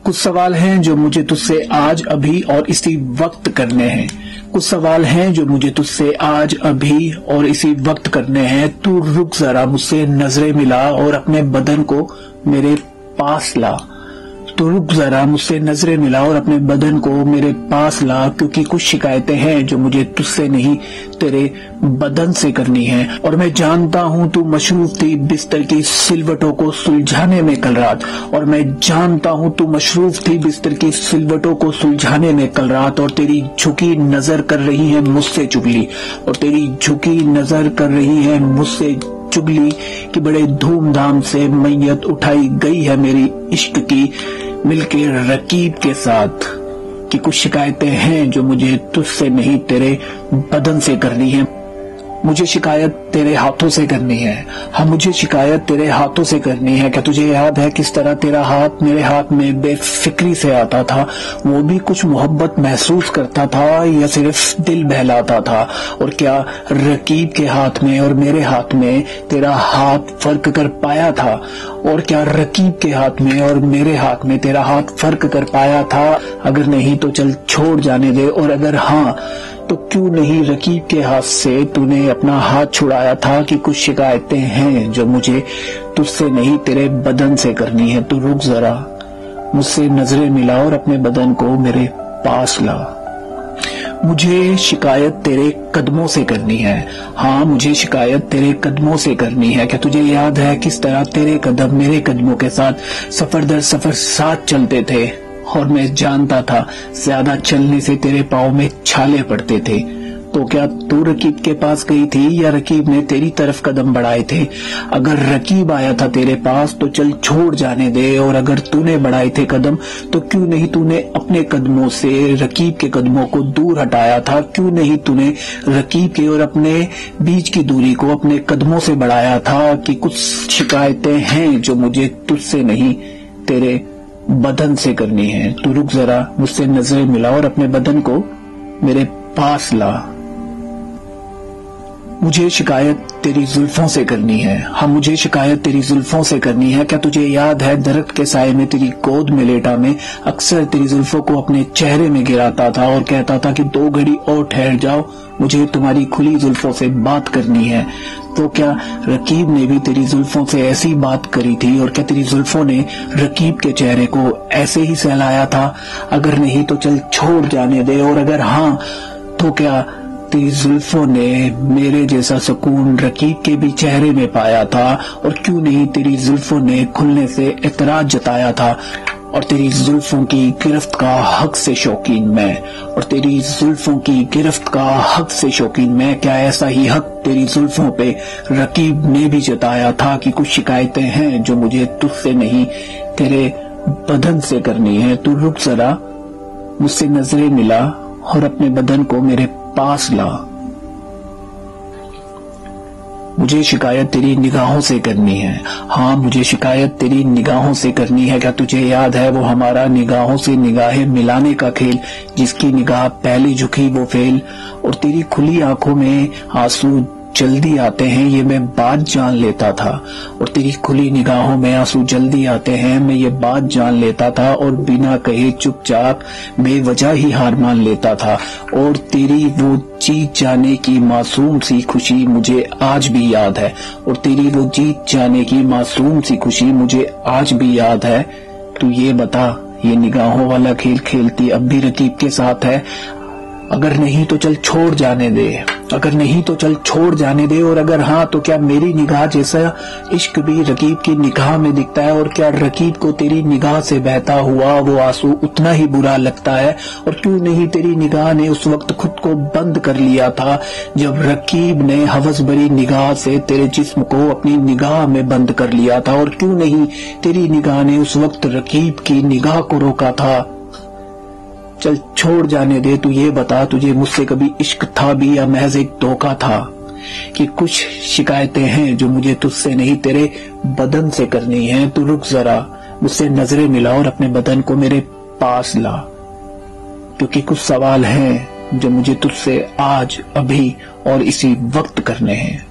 कुछ सवाल हैं जो मुझे तुझसे आज अभी और इसी वक्त करने हैं। कुछ सवाल हैं जो मुझे तुझसे आज अभी और इसी वक्त करने हैं। तू रुक जरा, मुझसे नजरें मिला और अपने बदन को मेरे पास ला। तो रुक जरा, मुझसे नजरें मिला और अपने बदन को मेरे पास ला, क्योंकि कुछ शिकायतें हैं जो मुझे तुझसे नहीं तेरे बदन से करनी है। और मैं जानता हूँ तू मशरूफ थी बिस्तर की सिलवटों को सुलझाने में कल रात। और मैं जानता हूँ तू मशरूफ थी बिस्तर की सिलवटों को सुलझाने में कल रात। और तेरी झुकी नजर कर रही है मुझसे चुगली, और तेरी झुकी नजर कर रही है मुझसे चुगली कि बड़े धूमधाम से मैयत उठाई गई है मेरी इश्क की मिलके रकीब के साथ। कि कुछ शिकायतें हैं जो मुझे तुझसे नहीं तेरे बदन से करनी है। मुझे शिकायत तेरे हाथों से करनी है। हाँ, मुझे शिकायत तेरे हाथों से करनी है। क्या तुझे याद है किस तरह तेरा हाथ मेरे हाथ में बेफिक्री से आता था? वो भी कुछ मोहब्बत महसूस करता था या सिर्फ दिल बहलाता था? और क्या रकीब के हाथ में और मेरे हाथ में तेरा हाथ फर्क कर पाया था? और क्या रकीब के हाथ में और मेरे हाथ में तेरा हाथ फर्क कर पाया था? अगर नहीं तो चल छोड़ जाने दे, और अगर हाँ तो क्यों नहीं रकीब के हाथ से तूने अपना हाथ छुड़ाया था? कि कुछ शिकायतें हैं जो मुझे तुझसे नहीं तेरे बदन से करनी है। तू रुक जरा, मुझसे नजरें मिला और अपने बदन को मेरे पास ला। मुझे शिकायत तेरे कदमों से करनी है। हाँ, मुझे शिकायत तेरे कदमों से करनी है। क्या तुझे याद है किस तरह तेरे कदम मेरे कदमों के साथ सफर दर सफर साथ चलते थे? और मैं जानता था ज्यादा चलने से तेरे पाँव में छाले पड़ते थे। तो क्या तू रकीब के पास गई थी या रकीब ने तेरी तरफ कदम बढ़ाए थे? अगर रकीब आया था तेरे पास तो चल छोड़ जाने दे, और अगर तूने बढ़ाए थे कदम तो क्यों नहीं तूने अपने कदमों से रकीब के कदमों को दूर हटाया था? क्यों नहीं तूने रकीब के और अपने बीच की दूरी को अपने कदमों से बढ़ाया था? कि कुछ शिकायतें हैं जो मुझे तुझसे नहीं तेरे बदन से करनी है। तू रुक जरा, मुझसे नजरें मिला और अपने बदन को मेरे पास ला। मुझे शिकायत तेरी जुल्फों से करनी है। हाँ, मुझे शिकायत तेरी जुल्फों से करनी है। क्या तुझे याद है दरख्त के साये में तेरी गोद में लेटा मैं अक्सर तेरी जुल्फों को अपने चेहरे में गिराता था और कहता था कि 2 घड़ी और ठहर जाओ, मुझे तुम्हारी खुली जुल्फों से बात करनी है। तो क्या रकीब ने भी तेरी जुल्फों से ऐसी बात करी थी? और क्या तेरी जुल्फों ने रकीब के चेहरे को ऐसे ही सहलाया था? अगर नहीं तो चल छोड़ जाने दे, और अगर हाँ तो क्या तेरी जुल्फों ने मेरे जैसा सुकून रकीब के भी चेहरे में पाया था? और क्यों नहीं तेरी जुल्फों ने खुलने से एतराज जताया था? और तेरी जुल्फों की गिरफ्त का हक से शौकीन मैं, और तेरी जुल्फों की गिरफ्त का हक से शौकीन मैं। क्या ऐसा ही हक तेरी जुल्फों पे रकीब ने भी जताया था? कि कुछ शिकायतें हैं जो मुझे तुझसे नहीं तेरे बदन से करनी है। तू रुक जरा, मुझसे नजरें मिला और अपने बदन को मेरे पास ला। मुझे शिकायत तेरी निगाहों से करनी है। हाँ, मुझे शिकायत तेरी निगाहों से करनी है। क्या तुझे याद है वो हमारा निगाहों से निगाहें मिलाने का खेल? जिसकी निगाह पहले झुकी वो फेल, और तेरी खुली आंखों में आंसू जल्दी आते हैं ये मैं बात जान लेता था। और तेरी खुली निगाहों में आंसू जल्दी आते हैं मैं ये बात जान लेता था, और बिना कहे चुपचाप बेवजह ही हार मान लेता था। और तेरी वो जीत जाने की मासूम सी खुशी मुझे आज भी याद है, और तेरी वो जीत जाने की मासूम सी खुशी मुझे आज भी याद है। तू ये बता, ये निगाहों वाला खेल खेलती अब भी रकीब के साथ है? अगर नहीं तो चल छोड़ जाने दे, अगर नहीं तो चल छोड़ जाने दे, और अगर हाँ तो क्या मेरी निगाह जैसा इश्क भी रकीब की निगाह में दिखता है? और क्या रकीब को तेरी निगाह से बहता हुआ वो आंसू उतना ही बुरा लगता है? और क्यों नहीं तेरी निगाह ने उस वक्त खुद को बंद कर लिया था जब रकीब ने हवस भरी निगाह से तेरे जिस्म को अपनी निगाह में बंद कर लिया था? और क्यों नहीं तेरी निगाह ने उस वक्त रकीब की निगाह को रोका था? चल छोड़ जाने दे, तू ये बता, तुझे मुझसे कभी इश्क था भी या महज एक धोखा था? कि कुछ शिकायतें हैं जो मुझे तुझसे नहीं तेरे बदन से करनी है। तू रुक जरा, मुझसे नजरें मिला और अपने बदन को मेरे पास ला, क्योंकि कुछ सवाल हैं जो मुझे तुझसे आज अभी और इसी वक्त करने हैं।